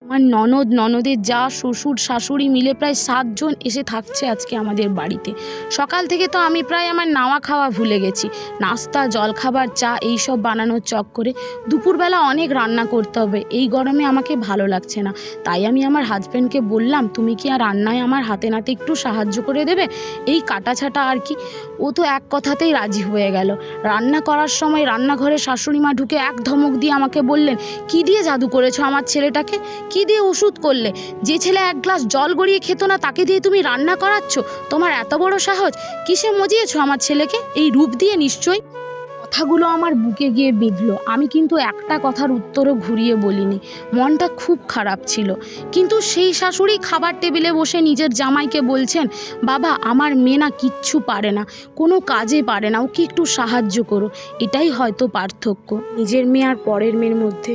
আমার ননদ, ননদের যা, শ্বশুর শাশুড়ি মিলে প্রায় 7 জন এসে থাকছে আজকে আমাদের বাড়িতে। সকাল থেকে তো আমি প্রায় আমার নাওয়া খাওয়া ভুলে গেছি। নাস্তা, জলখাবার, চা এইসব বানানোর চক্করে দুপুরবেলা অনেক রান্না করতে হবে। এই গরমে আমাকে ভালো লাগছে না। তাই আমি আমার হাজব্যান্ডকে বললাম, তুমি কি আর রান্নায় আমার হাতে নাতে একটু সাহায্য করে দেবে, এই কাটাছাটা আর কি। ও তো এক কথাতেই রাজি হয়ে গেল। রান্না করার সময় রান্নাঘরে শাশুড়ি মা ঢুকে এক ধমক দিয়ে আমাকে বললেন, কি দিয়ে জাদু করেছো আমার ছেলেটাকে, কি দিয়ে ওষুধ করলে? যে ছেলে 1 গ্লাস জল গড়িয়ে খেত না তাকে দিয়ে তুমি রান্না করাচ্ছ? তোমার এত বড় সাহস! কিসে মজিয়েছো আমার ছেলেকে? এই রূপ দিয়ে নিশ্চয়ই। কথাগুলো আমার বুকে গিয়ে বিঁধল। আমি কিন্তু একটা কথার উত্তরও ঘুরিয়ে বলিনি। মনটা খুব খারাপ ছিল। কিন্তু সেই শাশুড়ি খাবার টেবিলে বসে নিজের জামাইকে বলছেন, বাবা আমার মেয়ে না কিচ্ছু পারে না, কোনো কাজে পারে না, ওকে একটু সাহায্য করো। এটাই হয়তো পার্থক্য নিজের মেয়ে আর পরের মেয়ের মধ্যে।